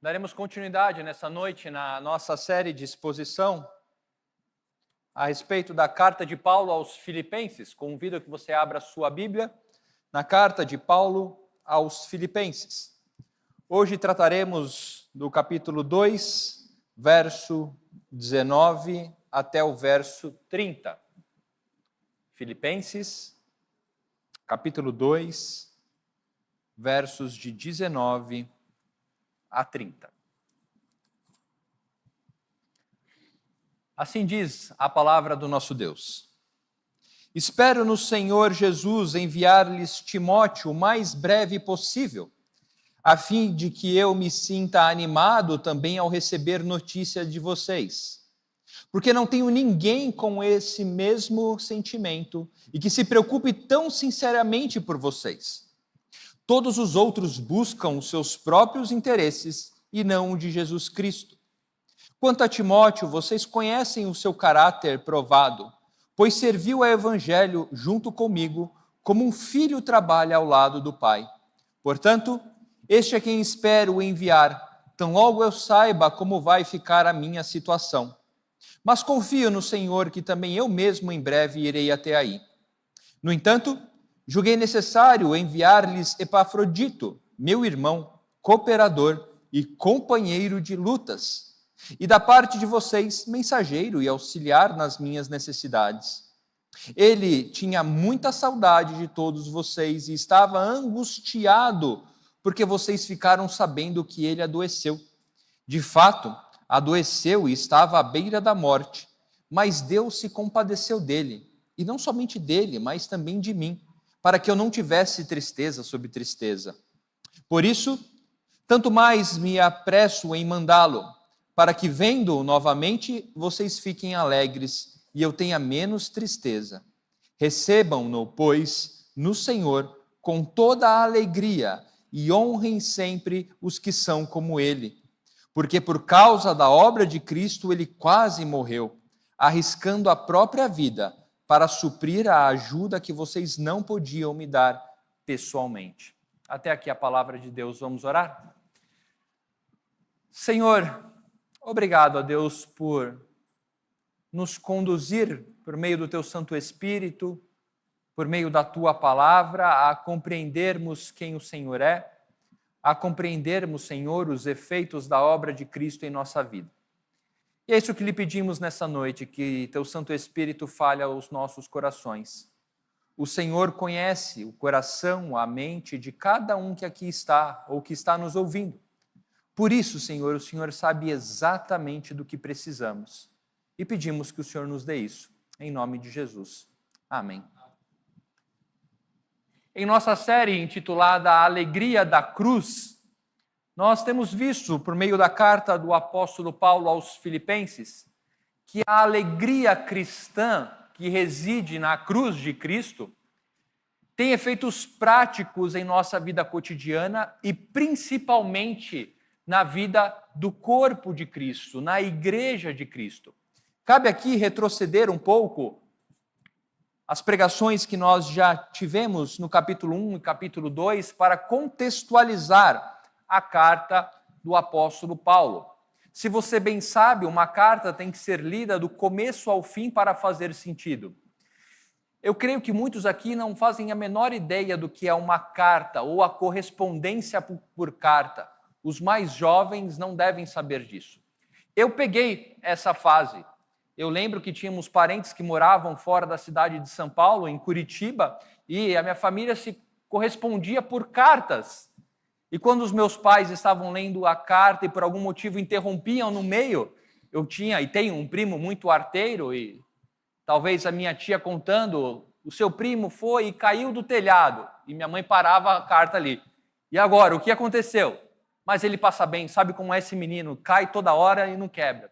Daremos continuidade nessa noite na nossa série de exposição a respeito da carta de Paulo aos Filipenses. Convido a que você abra a sua Bíblia na carta de Paulo aos Filipenses. Hoje trataremos do capítulo 2, verso 19 até o verso 30. Filipenses, capítulo 2, versos de 19 a 30. Assim diz a palavra do nosso Deus. Espero no Senhor Jesus enviar-lhes Timóteo o mais breve possível, a fim de que eu me sinta animado também ao receber notícia de vocês. Porque não tenho ninguém com esse mesmo sentimento e que se preocupe tão sinceramente por vocês. Todos os outros buscam os seus próprios interesses e não o de Jesus Cristo. Quanto a Timóteo, vocês conhecem o seu caráter provado, pois serviu ao Evangelho junto comigo, como um filho trabalha ao lado do pai. Portanto, este é quem espero enviar, tão logo eu saiba como vai ficar a minha situação. Mas confio no Senhor que também eu mesmo em breve irei até aí. No entanto, julguei necessário enviar-lhes Epafrodito, meu irmão, cooperador e companheiro de lutas, e da parte de vocês, mensageiro e auxiliar nas minhas necessidades. Ele tinha muita saudade de todos vocês e estava angustiado porque vocês ficaram sabendo que ele adoeceu. De fato, adoeceu e estava à beira da morte, mas Deus se compadeceu dele, e não somente dele, mas também de mim, para que eu não tivesse tristeza sobre tristeza. Por isso, tanto mais me apresso em mandá-lo, para que, vendo-o novamente, vocês fiquem alegres e eu tenha menos tristeza. Recebam-no, pois, no Senhor, com toda a alegria, e honrem sempre os que são como ele. Porque por causa da obra de Cristo ele quase morreu, arriscando a própria vida, para suprir a ajuda que vocês não podiam me dar pessoalmente. Até aqui a palavra de Deus, vamos orar? Senhor, obrigado a Deus por nos conduzir por meio do Teu Santo Espírito, por meio da Tua palavra, a compreendermos quem o Senhor é, a compreendermos, Senhor, os efeitos da obra de Cristo em nossa vida. E é isso que lhe pedimos nessa noite, que Teu Santo Espírito fale aos nossos corações. O Senhor conhece o coração, a mente de cada um que aqui está ou que está nos ouvindo. Por isso, Senhor, o Senhor sabe exatamente do que precisamos. E pedimos que o Senhor nos dê isso, em nome de Jesus. Amém. Em nossa série intitulada A Alegria da Cruz, nós temos visto, por meio da carta do apóstolo Paulo aos Filipenses, que a alegria cristã que reside na cruz de Cristo tem efeitos práticos em nossa vida cotidiana e principalmente na vida do corpo de Cristo, na igreja de Cristo. Cabe aqui retroceder um pouco as pregações que nós já tivemos no capítulo 1 e capítulo 2 para contextualizar a carta do apóstolo Paulo. Se você bem sabe, uma carta tem que ser lida do começo ao fim para fazer sentido. Eu creio que muitos aqui não fazem a menor ideia do que é uma carta ou a correspondência por carta. Os mais jovens não devem saber disso. Eu peguei essa fase. Eu lembro que tínhamos parentes que moravam fora da cidade de São Paulo, em Curitiba, e a minha família se correspondia por cartas. E quando os meus pais estavam lendo a carta e por algum motivo interrompiam no meio, eu tinha e tenho um primo muito arteiro e talvez a minha tia contando, o seu primo foi e caiu do telhado e minha mãe parava a carta ali. E agora, o que aconteceu? Mas ele passa bem, sabe como é esse menino, cai toda hora e não quebra.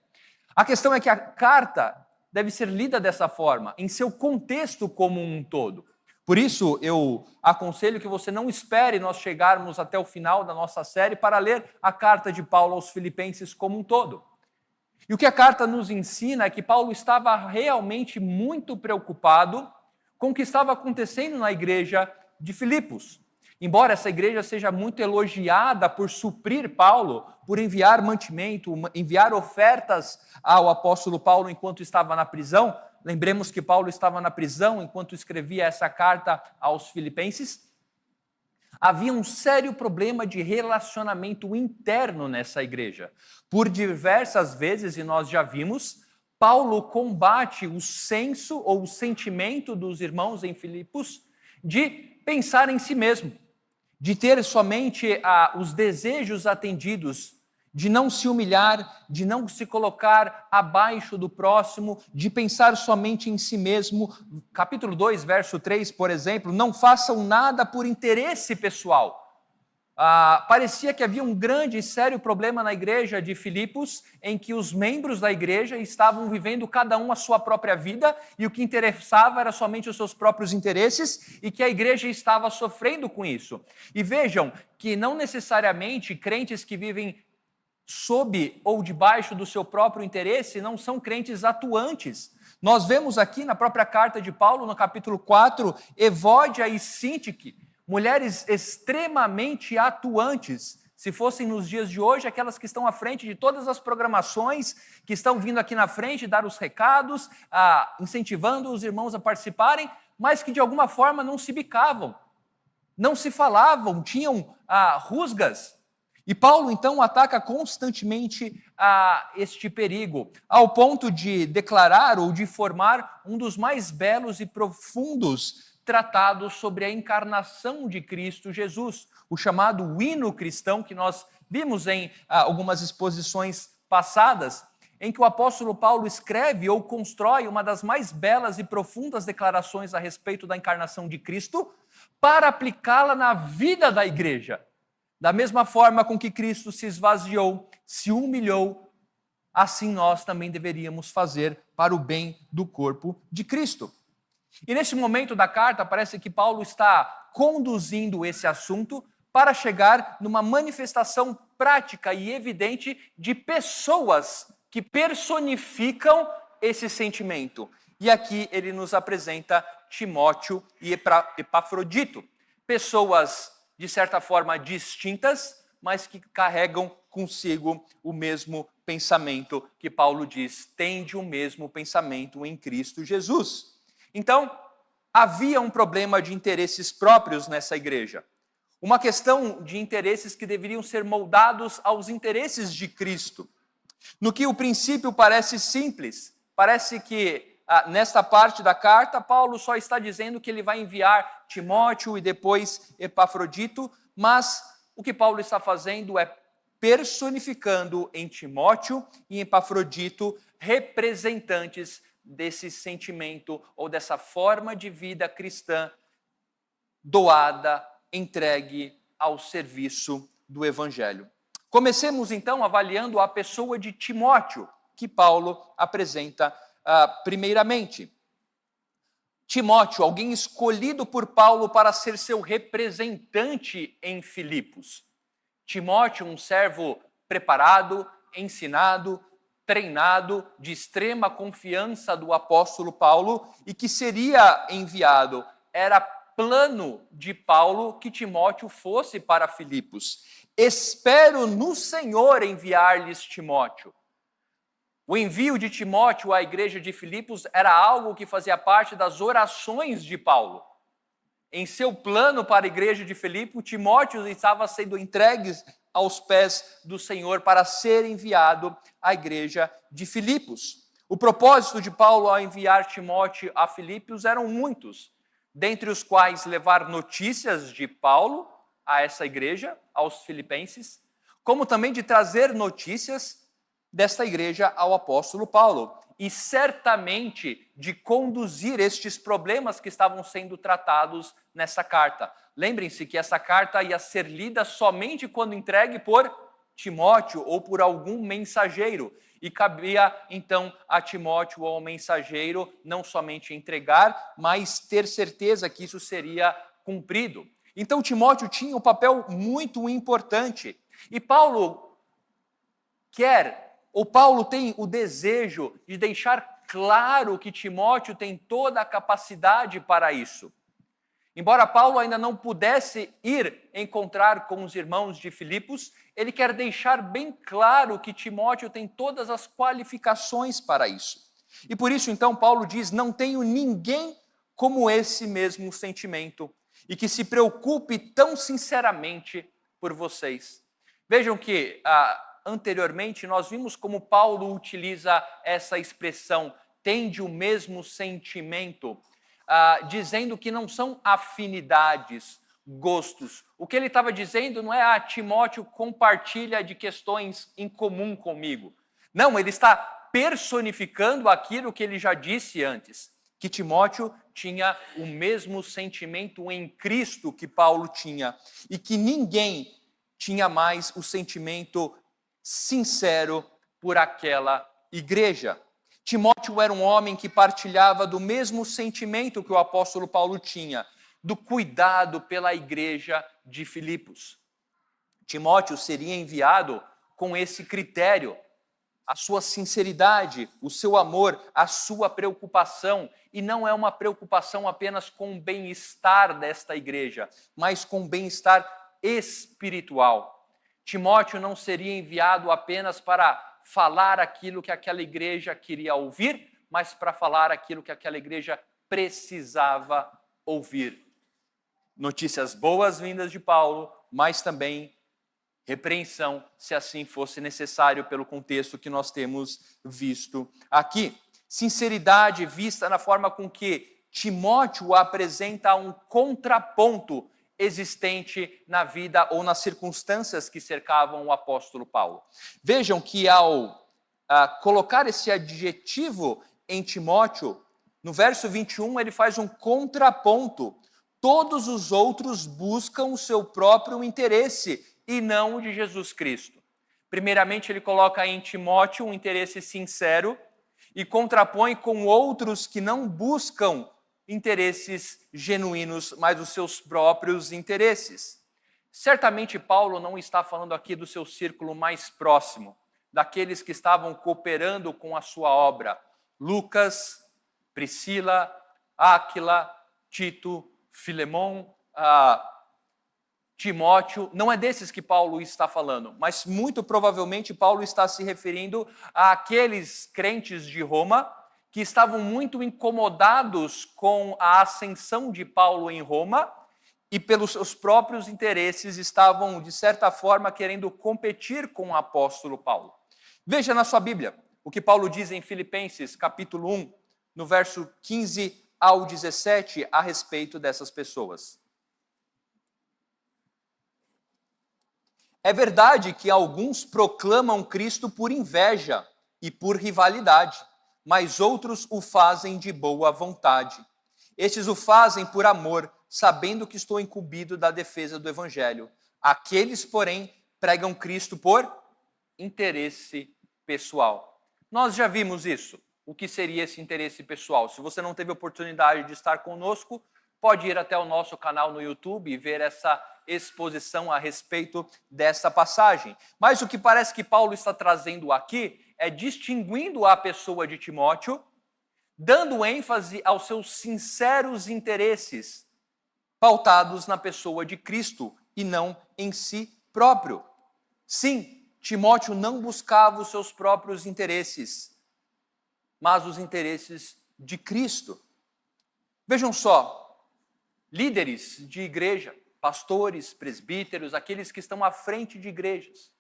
A questão é que a carta deve ser lida dessa forma, em seu contexto como um todo. Por isso, eu aconselho que você não espere nós chegarmos até o final da nossa série para ler a carta de Paulo aos Filipenses como um todo. E o que a carta nos ensina é que Paulo estava realmente muito preocupado com o que estava acontecendo na igreja de Filipos. Embora essa igreja seja muito elogiada por suprir Paulo, por enviar mantimento, enviar ofertas ao apóstolo Paulo enquanto estava na prisão, lembremos que Paulo estava na prisão enquanto escrevia essa carta aos Filipenses, havia um sério problema de relacionamento interno nessa igreja. Por diversas vezes, e nós já vimos, Paulo combate o senso ou o sentimento dos irmãos em Filipos de pensar em si mesmo, de ter somente os desejos atendidos, de não se humilhar, de não se colocar abaixo do próximo, de pensar somente em si mesmo. Capítulo 2, verso 3, por exemplo, não façam nada por interesse pessoal. Parecia que havia um grande e sério problema na igreja de Filipos, em que os membros da igreja estavam vivendo cada um a sua própria vida, e o que interessava era somente os seus próprios interesses, e que a igreja estava sofrendo com isso. E vejam que não necessariamente crentes que vivem sob ou debaixo do seu próprio interesse não são crentes atuantes. Nós vemos aqui na própria carta de Paulo, no capítulo 4, Evódia e Síntique, mulheres extremamente atuantes. Se fossem nos dias de hoje, aquelas que estão à frente de todas as programações, que estão vindo aqui na frente dar os recados, incentivando os irmãos a participarem, mas que de alguma forma não se bicavam, não se falavam, tinham rusgas. E Paulo, então, ataca constantemente este perigo, ao ponto de declarar ou de formar um dos mais belos e profundos tratados sobre a encarnação de Cristo Jesus, o chamado hino cristão, que nós vimos em algumas exposições passadas, em que o apóstolo Paulo escreve ou constrói uma das mais belas e profundas declarações a respeito da encarnação de Cristo, para aplicá-la na vida da igreja. Da mesma forma com que Cristo se esvaziou, se humilhou, assim nós também deveríamos fazer para o bem do corpo de Cristo. E neste momento da carta, parece que Paulo está conduzindo esse assunto para chegar numa manifestação prática e evidente de pessoas que personificam esse sentimento. E aqui ele nos apresenta Timóteo e Epafrodito, pessoas de certa forma distintas, mas que carregam consigo o mesmo pensamento que Paulo diz, tende o mesmo pensamento em Cristo Jesus. Então, havia um problema de interesses próprios nessa igreja. Uma questão de interesses que deveriam ser moldados aos interesses de Cristo. No que o princípio parece simples, parece que nesta parte da carta, Paulo só está dizendo que ele vai enviar Timóteo e depois Epafrodito, mas o que Paulo está fazendo é personificando em Timóteo e Epafrodito representantes desse sentimento ou dessa forma de vida cristã doada, entregue ao serviço do Evangelho. Comecemos então avaliando a pessoa de Timóteo, que Paulo apresenta primeiramente. Timóteo, alguém escolhido por Paulo para ser seu representante em Filipos. Timóteo, um servo preparado, ensinado, treinado, de extrema confiança do apóstolo Paulo e que seria enviado. Era plano de Paulo que Timóteo fosse para Filipos. Espero no Senhor enviar-lhes Timóteo. O envio de Timóteo à igreja de Filipos era algo que fazia parte das orações de Paulo. Em seu plano para a igreja de Filipos, Timóteo estava sendo entregue aos pés do Senhor para ser enviado à igreja de Filipos. O propósito de Paulo ao enviar Timóteo a Filipos eram muitos, dentre os quais levar notícias de Paulo a essa igreja, aos filipenses, como também de trazer notícias desta igreja ao apóstolo Paulo, e certamente de conduzir estes problemas que estavam sendo tratados nessa carta. Lembrem-se que essa carta ia ser lida somente quando entregue por Timóteo ou por algum mensageiro, e cabia então a Timóteo ou ao mensageiro não somente entregar, mas ter certeza que isso seria cumprido. Então Timóteo tinha um papel muito importante, e Paulo tem o desejo de deixar claro que Timóteo tem toda a capacidade para isso. Embora Paulo ainda não pudesse ir encontrar com os irmãos de Filipos, ele quer deixar bem claro que Timóteo tem todas as qualificações para isso. E por isso, então, Paulo diz: não tenho ninguém como esse mesmo sentimento e que se preocupe tão sinceramente por vocês. Vejam que anteriormente nós vimos como Paulo utiliza essa expressão, tende o mesmo sentimento, dizendo que não são afinidades, gostos. O que ele estava dizendo não é Timóteo compartilha de questões em comum comigo. Não, ele está personificando aquilo que ele já disse antes, que Timóteo tinha o mesmo sentimento em Cristo que Paulo tinha e que ninguém tinha mais o sentimento sincero por aquela igreja. Timóteo era um homem que partilhava do mesmo sentimento que o apóstolo Paulo tinha, do cuidado pela igreja de Filipos. Timóteo seria enviado com esse critério, a sua sinceridade, o seu amor, a sua preocupação, e não é uma preocupação apenas com o bem-estar desta igreja, mas com o bem-estar espiritual. Timóteo não seria enviado apenas para falar aquilo que aquela igreja queria ouvir, mas para falar aquilo que aquela igreja precisava ouvir. Notícias boas vindas de Paulo, mas também repreensão, se assim fosse necessário, pelo contexto que nós temos visto aqui. Sinceridade vista na forma com que Timóteo apresenta um contraponto existente na vida ou nas circunstâncias que cercavam o apóstolo Paulo. Vejam que ao colocar esse adjetivo em Timóteo, no verso 21 ele faz um contraponto. Todos os outros buscam o seu próprio interesse e não o de Jesus Cristo. Primeiramente ele coloca em Timóteo um interesse sincero e contrapõe com outros que não buscam interesses genuínos, mas os seus próprios interesses. Certamente Paulo não está falando aqui do seu círculo mais próximo, daqueles que estavam cooperando com a sua obra. Lucas, Priscila, Áquila, Tito, Filemon, Timóteo, não é desses que Paulo está falando, mas muito provavelmente Paulo está se referindo àqueles crentes de Roma que estavam muito incomodados com a ascensão de Paulo em Roma e pelos seus próprios interesses estavam, de certa forma, querendo competir com o apóstolo Paulo. Veja na sua Bíblia o que Paulo diz em Filipenses, capítulo 1, no verso 15 ao 17, a respeito dessas pessoas. É verdade que alguns proclamam Cristo por inveja e por rivalidade, mas outros o fazem de boa vontade. Estes o fazem por amor, sabendo que estou incumbido da defesa do Evangelho. Aqueles, porém, pregam Cristo por interesse pessoal. Nós já vimos isso. O que seria esse interesse pessoal? Se você não teve oportunidade de estar conosco, pode ir até o nosso canal no YouTube e ver essa exposição a respeito dessa passagem. Mas o que parece que Paulo está trazendo aqui é distinguindo a pessoa de Timóteo, dando ênfase aos seus sinceros interesses, pautados na pessoa de Cristo e não em si próprio. Sim, Timóteo não buscava os seus próprios interesses, mas os interesses de Cristo. Vejam só, líderes de igreja, pastores, presbíteros, aqueles que estão à frente de igrejas.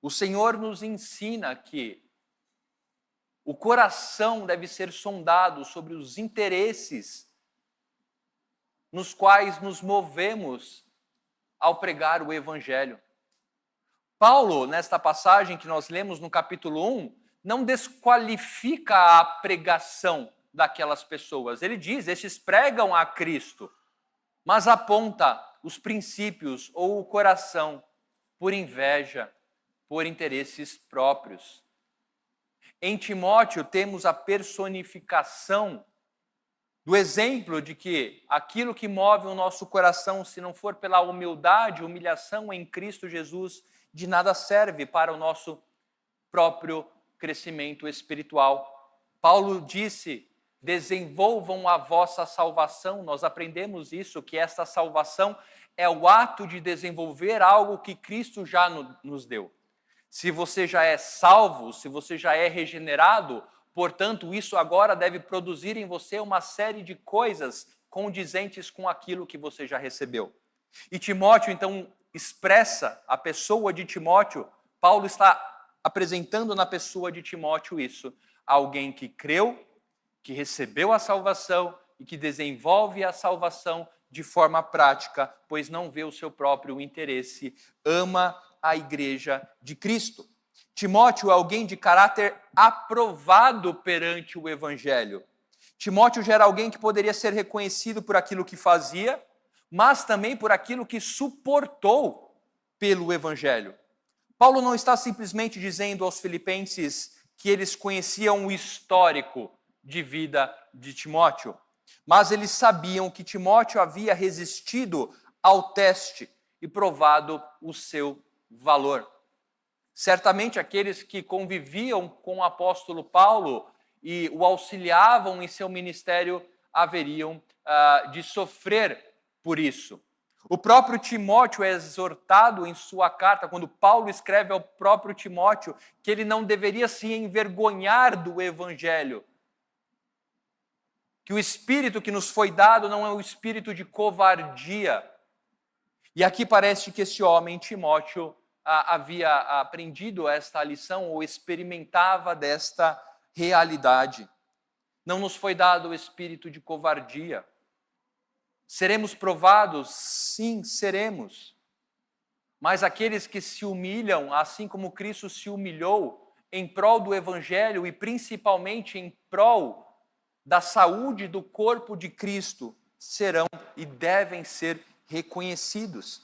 O Senhor nos ensina que o coração deve ser sondado sobre os interesses nos quais nos movemos ao pregar o Evangelho. Paulo, nesta passagem que nós lemos no capítulo 1, não desqualifica a pregação daquelas pessoas. Ele diz, estes pregam a Cristo, mas aponta os princípios ou o coração por inveja, por interesses próprios. Em Timóteo temos a personificação do exemplo de que aquilo que move o nosso coração, se não for pela humildade, humilhação em Cristo Jesus, de nada serve para o nosso próprio crescimento espiritual. Paulo disse desenvolvam a vossa salvação. Nós aprendemos isso, que esta salvação é o ato de desenvolver algo que Cristo já nos deu. Se você já é salvo, se você já é regenerado, portanto, isso agora deve produzir em você uma série de coisas condizentes com aquilo que você já recebeu. E Timóteo, então, expressa a pessoa de Timóteo. Paulo está apresentando na pessoa de Timóteo isso. Alguém que creu, que recebeu a salvação e que desenvolve a salvação de forma prática, pois não vê o seu próprio interesse, ama a igreja de Cristo. Timóteo é alguém de caráter aprovado perante o evangelho. Timóteo já era alguém que poderia ser reconhecido por aquilo que fazia, mas também por aquilo que suportou pelo evangelho. Paulo não está simplesmente dizendo aos filipenses que eles conheciam o histórico de vida de Timóteo, mas eles sabiam que Timóteo havia resistido ao teste e provado o seu valor. Certamente aqueles que conviviam com o apóstolo Paulo e o auxiliavam em seu ministério haveriam de sofrer por isso. O próprio Timóteo é exortado em sua carta, quando Paulo escreve ao próprio Timóteo, que ele não deveria se envergonhar do evangelho. Que o espírito que nos foi dado não é o espírito de covardia. E aqui parece que esse homem, Timóteo, havia aprendido esta lição ou experimentava desta realidade. Não nos foi dado o espírito de covardia. Seremos provados? Sim, seremos. Mas aqueles que se humilham, assim como Cristo se humilhou, em prol do Evangelho e principalmente em prol da saúde do corpo de Cristo, serão e devem ser reconhecidos.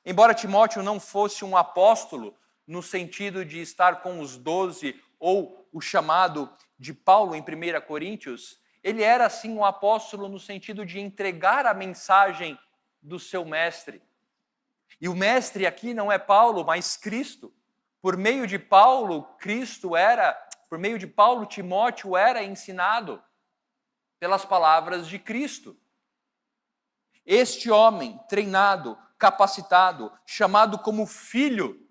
Embora Timóteo não fosse um apóstolo, no sentido de estar com os 12 ou o chamado de Paulo em 1 Coríntios, ele era sim um apóstolo no sentido de entregar a mensagem do seu mestre. E o mestre aqui não é Paulo, mas Cristo. Por meio de Paulo, Timóteo era ensinado pelas palavras de Cristo. Este homem, treinado, capacitado, chamado como filho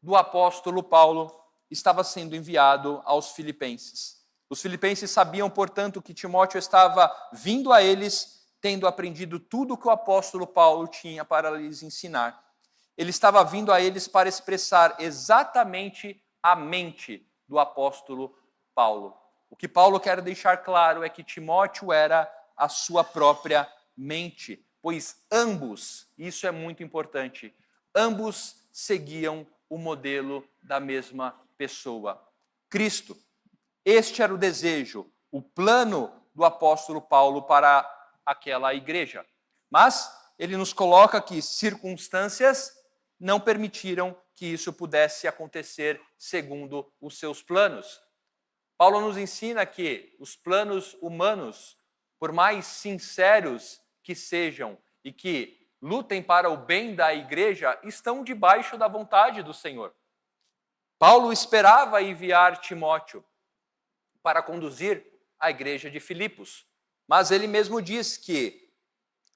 do apóstolo Paulo, estava sendo enviado aos filipenses. Os filipenses sabiam, portanto, que Timóteo estava vindo a eles, tendo aprendido tudo o que o apóstolo Paulo tinha para lhes ensinar. Ele estava vindo a eles para expressar exatamente a mente do apóstolo Paulo. O que Paulo quer deixar claro é que Timóteo era a sua própria mente, pois ambos, isso é muito importante, ambos seguiam o modelo da mesma pessoa, Cristo. Este era o desejo, o plano do apóstolo Paulo para aquela igreja. Mas ele nos coloca que circunstâncias não permitiram que isso pudesse acontecer segundo os seus planos. Paulo nos ensina que os planos humanos, por mais sinceros que sejam e que lutem para o bem da igreja, estão debaixo da vontade do Senhor. Paulo esperava enviar Timóteo para conduzir a igreja de Filipos, mas ele mesmo diz que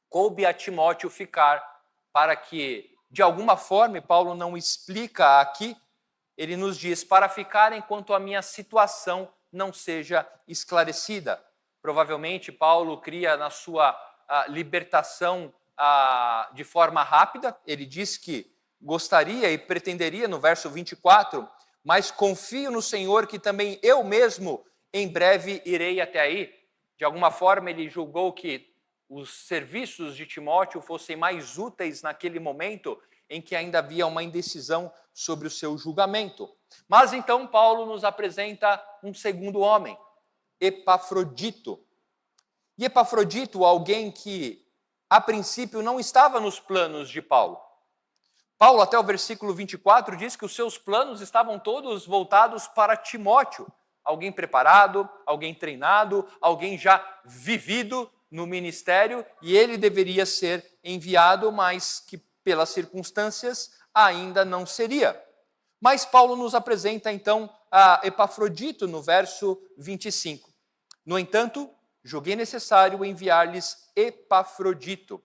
coube a Timóteo ficar para que, de alguma forma, e Paulo não explica aqui, ele nos diz, para ficar enquanto a minha situação não seja esclarecida. Provavelmente Paulo cria na sua libertação de forma rápida, ele diz que gostaria e pretenderia, no verso 24, mas confio no Senhor que também eu mesmo em breve irei até aí. De alguma forma ele julgou que os serviços de Timóteo fossem mais úteis naquele momento em que ainda havia uma indecisão sobre o seu julgamento. Mas então Paulo nos apresenta um segundo homem, Epafrodito. E Epafrodito, alguém que a princípio não estava nos planos de Paulo. Paulo, até o versículo 24, diz que os seus planos estavam todos voltados para Timóteo, alguém preparado, alguém treinado, alguém já vivido no ministério, e ele deveria ser enviado, mas que pelas circunstâncias ainda não seria. Mas Paulo nos apresenta então a Epafrodito no verso 25. No entanto, julguei necessário enviar-lhes Epafrodito,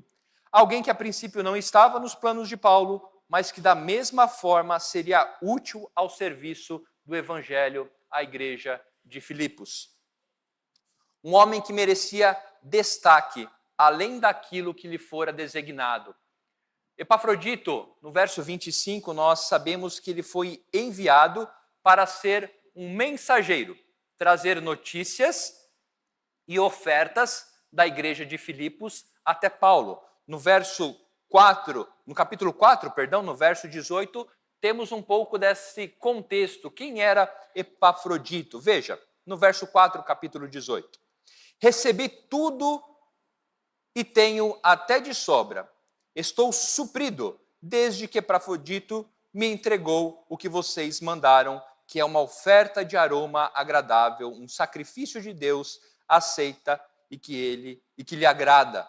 alguém que a princípio não estava nos planos de Paulo, mas que da mesma forma seria útil ao serviço do evangelho à igreja de Filipos. Um homem que merecia destaque, além daquilo que lhe fora designado. Epafrodito, no verso 25, nós sabemos que ele foi enviado para ser um mensageiro, trazer notícias e ofertas da igreja de Filipos até Paulo. No capítulo 4, no verso 18, temos um pouco desse contexto. Quem era Epafrodito? Veja, no verso 4, capítulo 18. Recebi tudo e tenho até de sobra. Estou suprido desde que Epafrodito me entregou o que vocês mandaram, que é uma oferta de aroma agradável, um sacrifício de Deus aceita e que lhe agrada.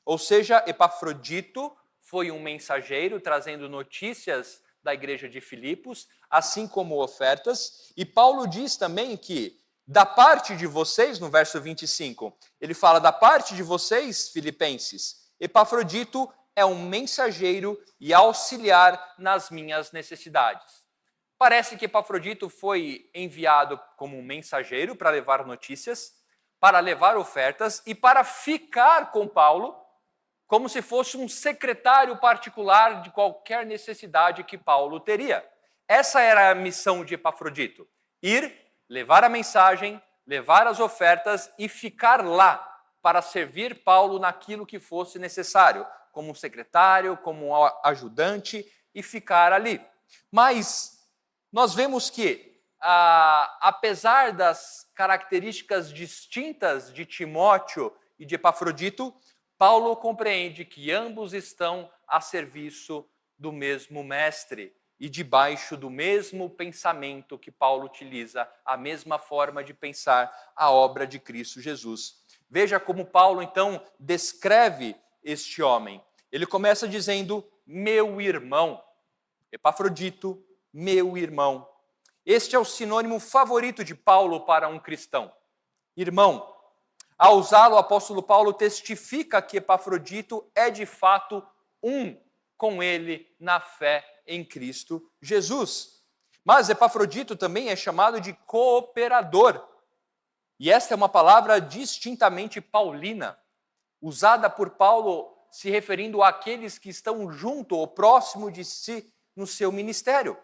Ou seja, Epafrodito foi um mensageiro trazendo notícias da igreja de Filipos, assim como ofertas. E Paulo diz também que da parte de vocês, no verso 25, ele fala da parte de vocês, filipenses, Epafrodito é um mensageiro e auxiliar nas minhas necessidades. Parece que Epafrodito foi enviado como um mensageiro para levar notícias, para levar ofertas e para ficar com Paulo, como se fosse um secretário particular de qualquer necessidade que Paulo teria. Essa era a missão de Epafrodito: ir, levar a mensagem, levar as ofertas e ficar lá para servir Paulo naquilo que fosse necessário, como um secretário, como um ajudante, e ficar ali. Mas nós vemos que, apesar das características distintas de Timóteo e de Epafrodito, Paulo compreende que ambos estão a serviço do mesmo mestre e debaixo do mesmo pensamento que Paulo utiliza, a mesma forma de pensar a obra de Cristo Jesus. Veja como Paulo, então, descreve este homem. Ele começa dizendo, meu irmão. Epafrodito, meu irmão. Este é o sinônimo favorito de Paulo para um cristão. Irmão. Ao usá-lo, o apóstolo Paulo testifica que Epafrodito é de fato um com ele na fé em Cristo Jesus. Mas Epafrodito também é chamado de cooperador. E esta é uma palavra distintamente paulina, usada por Paulo se referindo àqueles que estão junto ou próximo de si no seu ministério.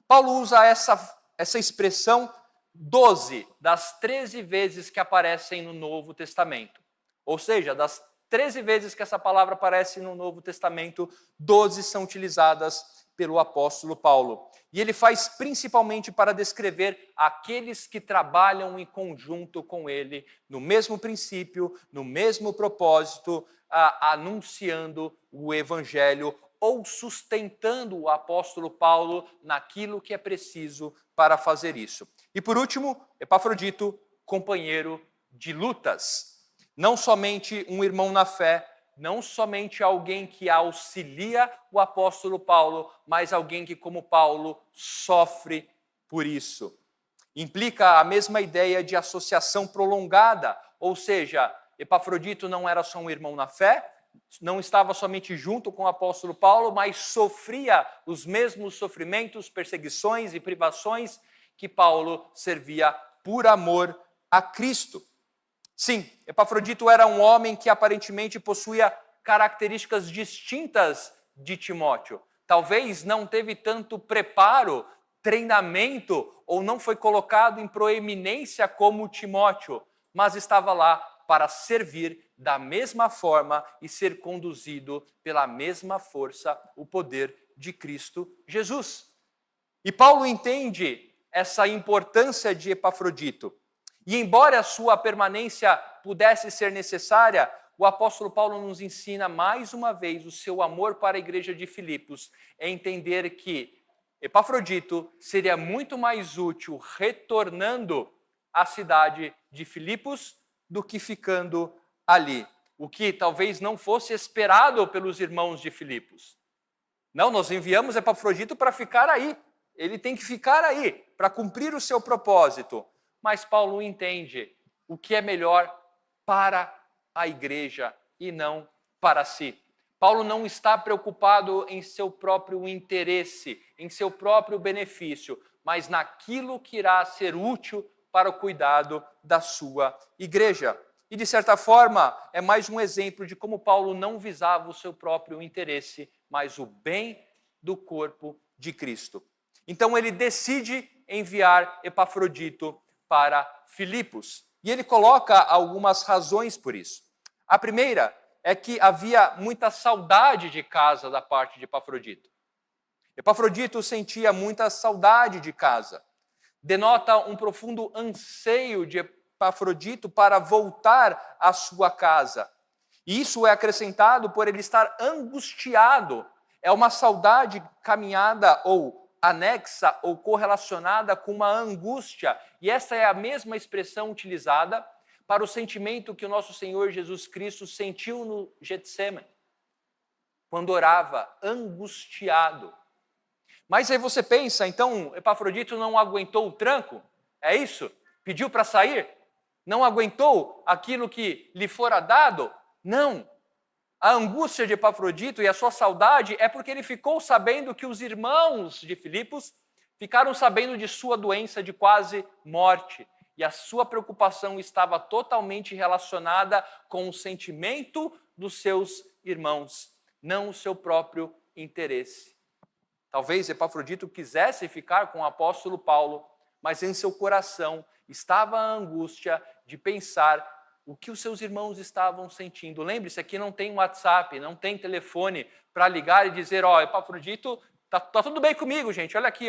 Paulo usa essa expressão 12 das 13 vezes que aparecem no Novo Testamento. Ou seja, das 13 vezes que essa palavra aparece no Novo Testamento, 12 são utilizadas pelo apóstolo Paulo. E ele faz principalmente para descrever aqueles que trabalham em conjunto com ele, no mesmo princípio, no mesmo propósito, anunciando o evangelho ou sustentando o apóstolo Paulo naquilo que é preciso para fazer isso. E por último, Epafrodito, companheiro de lutas. Não somente um irmão na fé, não somente alguém que auxilia o apóstolo Paulo, mas alguém que, como Paulo, sofre por isso. Implica a mesma ideia de associação prolongada, ou seja, Epafrodito não era só um irmão na fé, não estava somente junto com o apóstolo Paulo, mas sofria os mesmos sofrimentos, perseguições e privações que Paulo servia por amor a Cristo. Sim, Epafrodito era um homem que aparentemente possuía características distintas de Timóteo. Talvez não teve tanto preparo, treinamento, ou não foi colocado em proeminência como Timóteo, mas estava lá para servir da mesma forma e ser conduzido pela mesma força, o poder de Cristo Jesus. E Paulo entende essa importância de Epafrodito. E embora a sua permanência pudesse ser necessária, o apóstolo Paulo nos ensina mais uma vez o seu amor para a igreja de Filipos, é entender que Epafrodito seria muito mais útil retornando à cidade de Filipos do que ficando ali, o que talvez não fosse esperado pelos irmãos de Filipos. Não, nós enviamos Epafrodito para ficar aí. Ele tem que ficar aí para cumprir o seu propósito. Mas Paulo entende o que é melhor para a igreja e não para si. Paulo não está preocupado em seu próprio interesse, em seu próprio benefício, mas naquilo que irá ser útil para o cuidado da sua igreja. E, de certa forma, é mais um exemplo de como Paulo não visava o seu próprio interesse, mas o bem do corpo de Cristo. Então, ele decide enviar Epafrodito para Filipos. E ele coloca algumas razões por isso. A primeira é que havia muita saudade de casa da parte de Epafrodito. Epafrodito sentia muita saudade de casa. Denota um profundo anseio de Epafrodito para voltar à sua casa. E isso é acrescentado por ele estar angustiado. É uma saudade caminhada ou anexa ou correlacionada com uma angústia. E essa é a mesma expressão utilizada para o sentimento que o nosso Senhor Jesus Cristo sentiu no Getsêmani, quando orava angustiado. Mas aí você pensa, então, Epafrodito não aguentou o tranco? É isso? Pediu para sair? Não aguentou aquilo que lhe fora dado? Não. A angústia de Epafrodito e a sua saudade é porque ele ficou sabendo que os irmãos de Filipos ficaram sabendo de sua doença de quase morte. E a sua preocupação estava totalmente relacionada com o sentimento dos seus irmãos, não o seu próprio interesse. Talvez Epafrodito quisesse ficar com o apóstolo Paulo, mas em seu coração estava a angústia de pensar o que os seus irmãos estavam sentindo. Lembre-se, aqui não tem WhatsApp, não tem telefone para ligar e dizer, Epafrodito, tá tudo bem comigo, gente, olha aqui,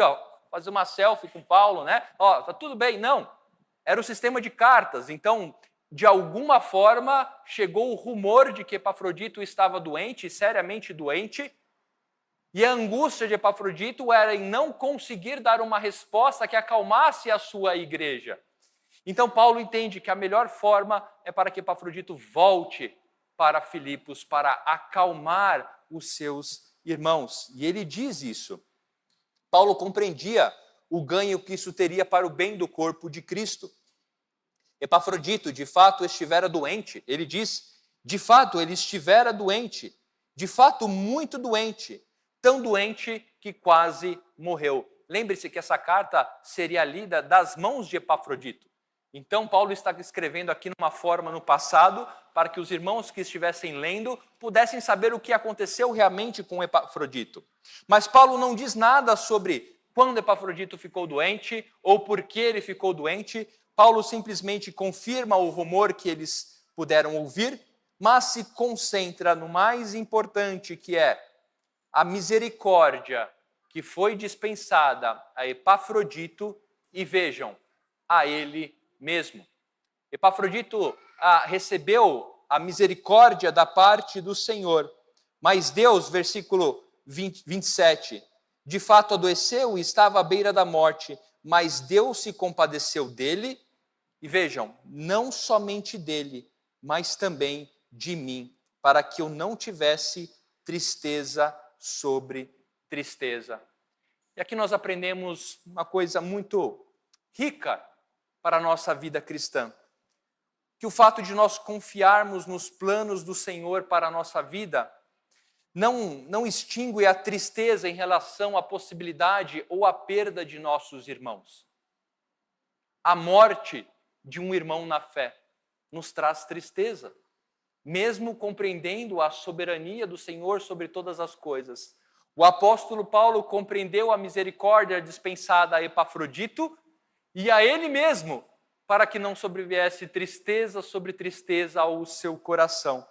fazer uma selfie com Paulo, né? Tá tudo bem. Não, era o sistema de cartas. Então, de alguma forma, chegou o rumor de que Epafrodito estava doente, seriamente doente, e a angústia de Epafrodito era em não conseguir dar uma resposta que acalmasse a sua igreja. Então Paulo entende que a melhor forma é para que Epafrodito volte para Filipos, para acalmar os seus irmãos. E ele diz isso. Paulo compreendia o ganho que isso teria para o bem do corpo de Cristo. Epafrodito, de fato, estivera doente. Ele diz, de fato, ele estivera doente. De fato, muito doente. Tão doente que quase morreu. Lembre-se que essa carta seria lida das mãos de Epafrodito. Então, Paulo está escrevendo aqui numa forma no passado, para que os irmãos que estivessem lendo pudessem saber o que aconteceu realmente com Epafrodito. Mas Paulo não diz nada sobre quando Epafrodito ficou doente ou por que ele ficou doente. Paulo simplesmente confirma o rumor que eles puderam ouvir, mas se concentra no mais importante, que é a misericórdia que foi dispensada a Epafrodito e, vejam, a ele mesmo. Epafrodito recebeu a misericórdia da parte do Senhor, mas Deus, versículo 27, de fato adoeceu e estava à beira da morte, mas Deus se compadeceu dele, e vejam, não somente dele, mas também de mim, para que eu não tivesse tristeza sobre tristeza. E aqui nós aprendemos uma coisa muito rica para a nossa vida cristã. Que o fato de nós confiarmos nos planos do Senhor para a nossa vida não extingue a tristeza em relação à possibilidade ou à perda de nossos irmãos. A morte de um irmão na fé nos traz tristeza, mesmo compreendendo a soberania do Senhor sobre todas as coisas. O apóstolo Paulo compreendeu a misericórdia dispensada a Epafrodito e a ele mesmo, para que não sobreviesse tristeza sobre tristeza ao seu coração.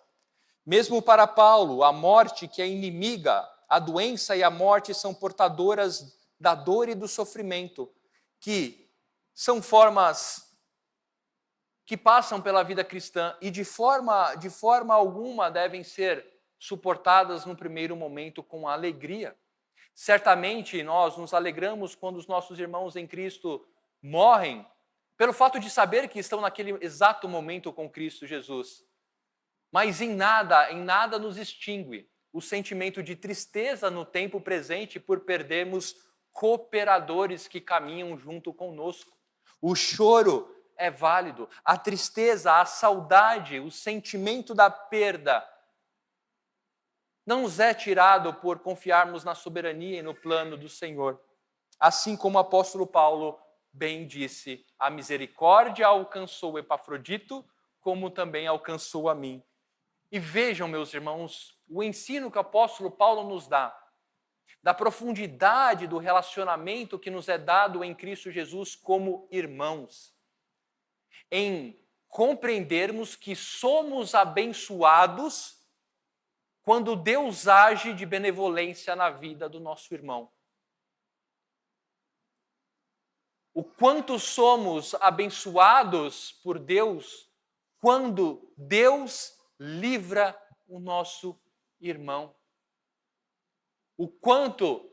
Mesmo para Paulo, a morte, que é inimiga, a doença e a morte são portadoras da dor e do sofrimento, que são formas que passam pela vida cristã e de forma alguma devem ser suportadas no primeiro momento com alegria. Certamente nós nos alegramos quando os nossos irmãos em Cristo morrem, pelo fato de saber que estão naquele exato momento com Cristo Jesus. Mas em nada nos extingue o sentimento de tristeza no tempo presente por perdermos cooperadores que caminham junto conosco. O choro é válido. A tristeza, a saudade, o sentimento da perda não nos é tirado por confiarmos na soberania e no plano do Senhor. Assim como o apóstolo Paulo bem disse, a misericórdia alcançou Epafrodito, como também alcançou a mim. E vejam, meus irmãos, o ensino que o apóstolo Paulo nos dá, da profundidade do relacionamento que nos é dado em Cristo Jesus como irmãos, em compreendermos que somos abençoados quando Deus age de benevolência na vida do nosso irmão. O quanto somos abençoados por Deus quando Deus livra o nosso irmão. O quanto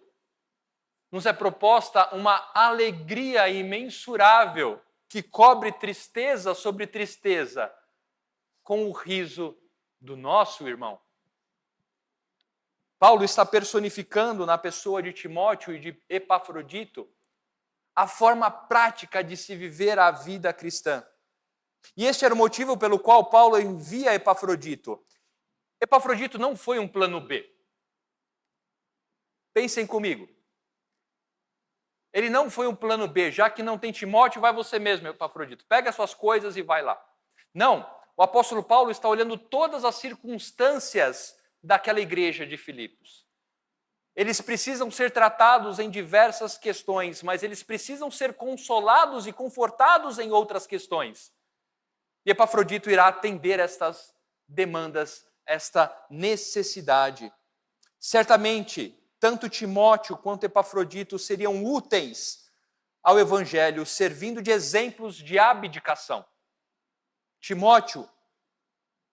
nos é proposta uma alegria imensurável que cobre tristeza sobre tristeza com o riso do nosso irmão. Paulo está personificando na pessoa de Timóteo e de Epafrodito a forma prática de se viver a vida cristã. E este era o motivo pelo qual Paulo envia Epafrodito. Epafrodito não foi um plano B. Pensem comigo. Ele não foi um plano B, já que não tem Timóteo, vai você mesmo, Epafrodito. Pega as suas coisas e vai lá. Não, o apóstolo Paulo está olhando todas as circunstâncias daquela igreja de Filipos. Eles precisam ser tratados em diversas questões, mas eles precisam ser consolados e confortados em outras questões. E Epafrodito irá atender estas demandas, esta necessidade. Certamente, tanto Timóteo quanto Epafrodito seriam úteis ao Evangelho, servindo de exemplos de abdicação. Timóteo,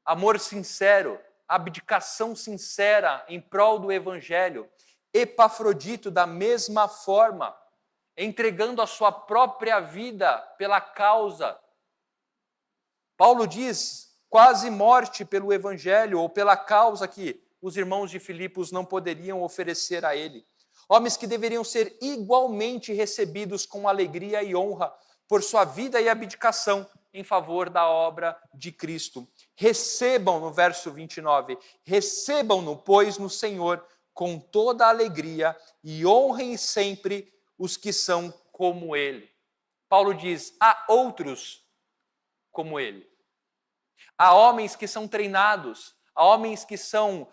amor sincero, abdicação sincera em prol do Evangelho. Epafrodito, da mesma forma, entregando a sua própria vida pela causa. Paulo diz, quase morte pelo Evangelho, ou pela causa que os irmãos de Filipos não poderiam oferecer a ele. Homens que deveriam ser igualmente recebidos com alegria e honra por sua vida e abdicação em favor da obra de Cristo. Recebam, no verso 29, recebam-no, pois, no Senhor, com toda a alegria, e honrem sempre os que são como ele. Paulo diz, há outros como ele. Há homens que são treinados, há homens que são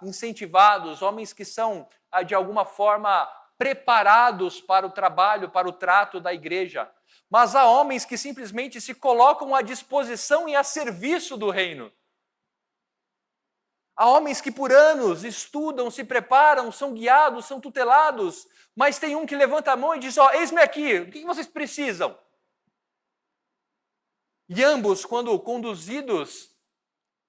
incentivados, homens que são, de alguma forma, preparados para o trabalho, para o trato da igreja. Mas há homens que simplesmente se colocam à disposição e a serviço do reino. Há homens que por anos estudam, se preparam, são guiados, são tutelados, mas tem um que levanta a mão e diz, eis-me aqui, o que vocês precisam? E ambos, quando conduzidos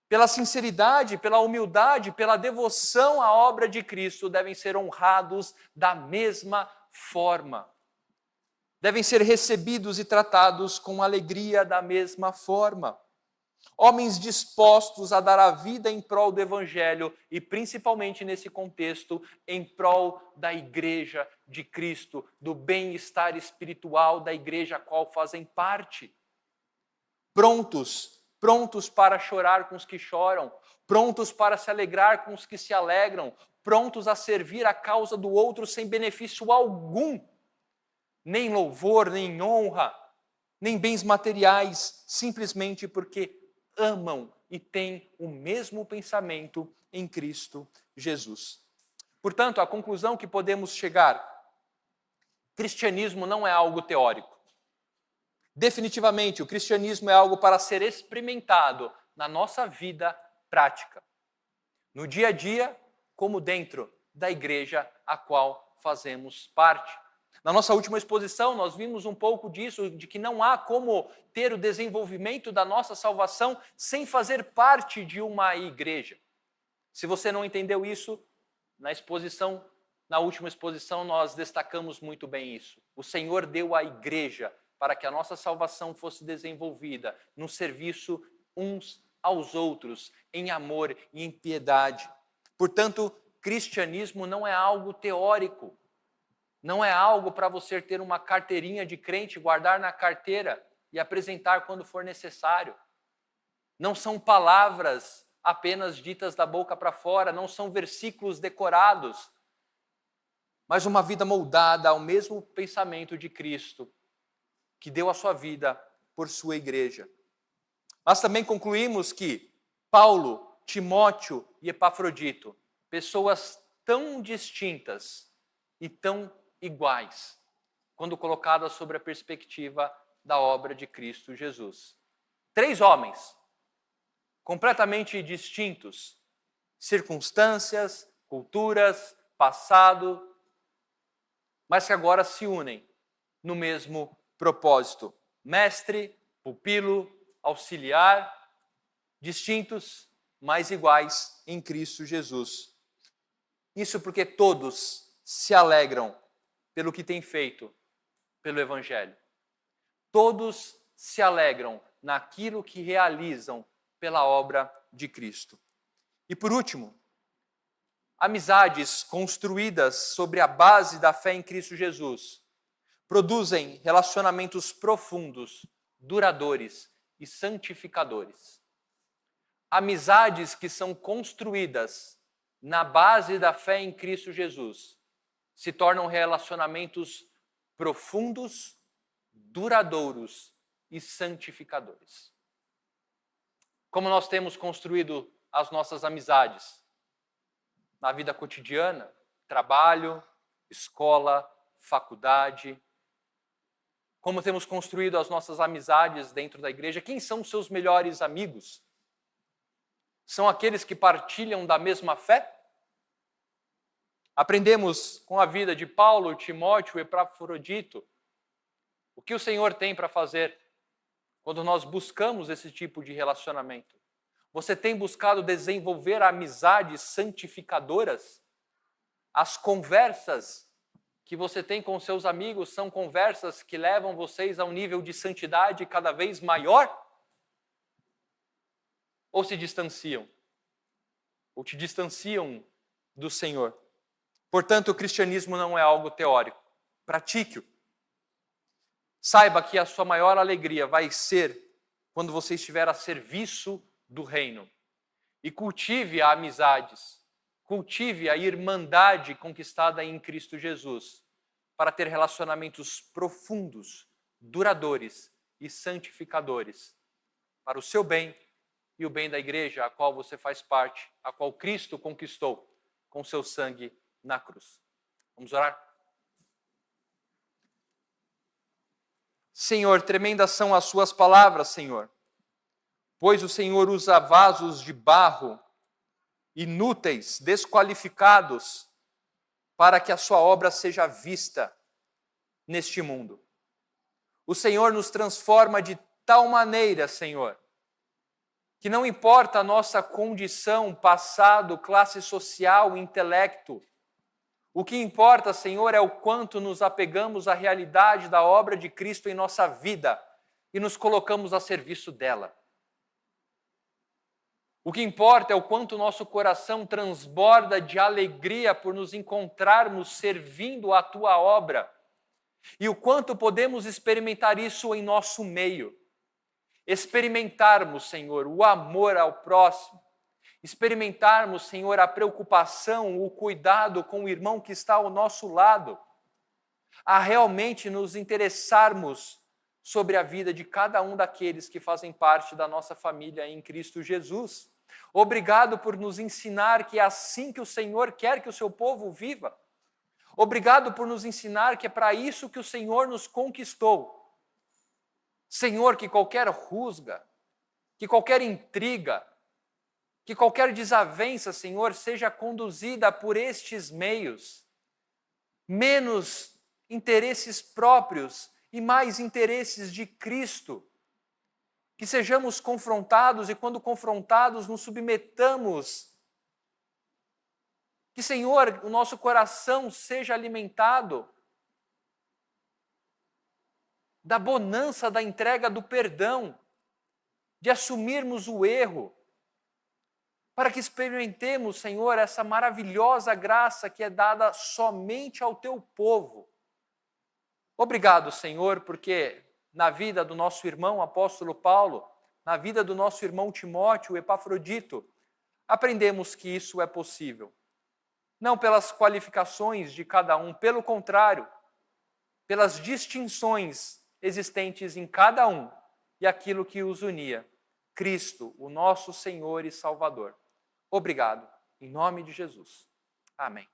pela sinceridade, pela humildade, pela devoção à obra de Cristo, devem ser honrados da mesma forma. Devem ser recebidos e tratados com alegria da mesma forma. Homens dispostos a dar a vida em prol do Evangelho e, principalmente nesse contexto, em prol da igreja de Cristo, do bem-estar espiritual da igreja a qual fazem parte. Prontos para chorar com os que choram, prontos para se alegrar com os que se alegram, prontos a servir a causa do outro sem benefício algum, nem louvor, nem honra, nem bens materiais, simplesmente porque amam e têm o mesmo pensamento em Cristo Jesus. Portanto, a conclusão que podemos chegar, cristianismo não é algo teórico. Definitivamente, o cristianismo é algo para ser experimentado na nossa vida prática, no dia a dia, como dentro da igreja a qual fazemos parte. Na nossa última exposição, nós vimos um pouco disso, de que não há como ter o desenvolvimento da nossa salvação sem fazer parte de uma igreja. Se você não entendeu isso, na última exposição, nós destacamos muito bem isso. O Senhor deu à igreja para que a nossa salvação fosse desenvolvida no serviço uns aos outros, em amor e em piedade. Portanto, cristianismo não é algo teórico. Não é algo para você ter uma carteirinha de crente, guardar na carteira. e apresentar quando for necessário. Não são palavras apenas ditas da boca para fora, não são versículos decorados, mas uma vida moldada ao mesmo pensamento de Cristo, que deu a sua vida por sua igreja. Mas também concluímos que Paulo, Timóteo e Epafrodito, pessoas tão distintas e tão iguais, quando colocadas sobre a perspectiva da obra de Cristo Jesus. 3 homens, completamente distintos, circunstâncias, culturas, passado, mas que agora se unem no mesmo propósito. Mestre, pupilo, auxiliar, distintos, mas iguais em Cristo Jesus. Isso porque todos se alegram pelo que têm feito pelo Evangelho. Todos se alegram naquilo que realizam pela obra de Cristo. E por último, amizades construídas sobre a base da fé em Cristo Jesus produzem relacionamentos profundos, duradouros e santificadores. Amizades que são construídas na base da fé em Cristo Jesus se tornam relacionamentos profundos, duradouros e santificadores. Como nós temos construído as nossas amizades na vida cotidiana, trabalho, escola, faculdade. Como temos construído as nossas amizades dentro da igreja? Quem são os seus melhores amigos? São aqueles que partilham da mesma fé? Aprendemos com a vida de Paulo, Timóteo e Epafrodito o que o Senhor tem para fazer quando nós buscamos esse tipo de relacionamento. Você tem buscado desenvolver amizades santificadoras? As conversas que você tem com seus amigos são conversas que levam vocês a um nível de santidade cada vez maior? Ou se distanciam? Ou te distanciam do Senhor? Portanto, o cristianismo não é algo teórico. Pratique-o. Saiba que a sua maior alegria vai ser quando você estiver a serviço do reino. E cultive a amizades, cultive a irmandade conquistada em Cristo Jesus, para ter relacionamentos profundos, duradouros e santificadores, para o seu bem e o bem da igreja a qual você faz parte, a qual Cristo conquistou com seu sangue na cruz. Vamos orar? Senhor, tremendas são as suas palavras, Senhor, pois o Senhor usa vasos de barro inúteis, desqualificados, para que a sua obra seja vista neste mundo. O Senhor nos transforma de tal maneira, Senhor, que não importa a nossa condição, passado, classe social, intelecto, o que importa, Senhor, é o quanto nos apegamos à realidade da obra de Cristo em nossa vida e nos colocamos a serviço dela. O que importa é o quanto nosso coração transborda de alegria por nos encontrarmos servindo a Tua obra e o quanto podemos experimentar isso em nosso meio. Experimentarmos, Senhor, o amor ao próximo, experimentarmos, Senhor, a preocupação, o cuidado com o irmão que está ao nosso lado, a realmente nos interessarmos sobre a vida de cada um daqueles que fazem parte da nossa família em Cristo Jesus. Obrigado por nos ensinar que é assim que o Senhor quer que o seu povo viva. Obrigado por nos ensinar que é para isso que o Senhor nos conquistou. Senhor, que qualquer rusga, que qualquer intriga, que qualquer desavença, Senhor, seja conduzida por estes meios. Menos interesses próprios e mais interesses de Cristo. Que sejamos confrontados e, quando confrontados, nos submetamos. Que, Senhor, o nosso coração seja alimentado da bonança da entrega do perdão, de assumirmos o erro, para que experimentemos, Senhor, essa maravilhosa graça que é dada somente ao Teu povo. Obrigado, Senhor, porque na vida do nosso irmão apóstolo Paulo, na vida do nosso irmão Timóteo, Epafrodito, aprendemos que isso é possível. Não pelas qualificações de cada um, pelo contrário, pelas distinções existentes em cada um e aquilo que os unia. Cristo, o nosso Senhor e Salvador. Obrigado, em nome de Jesus. Amém.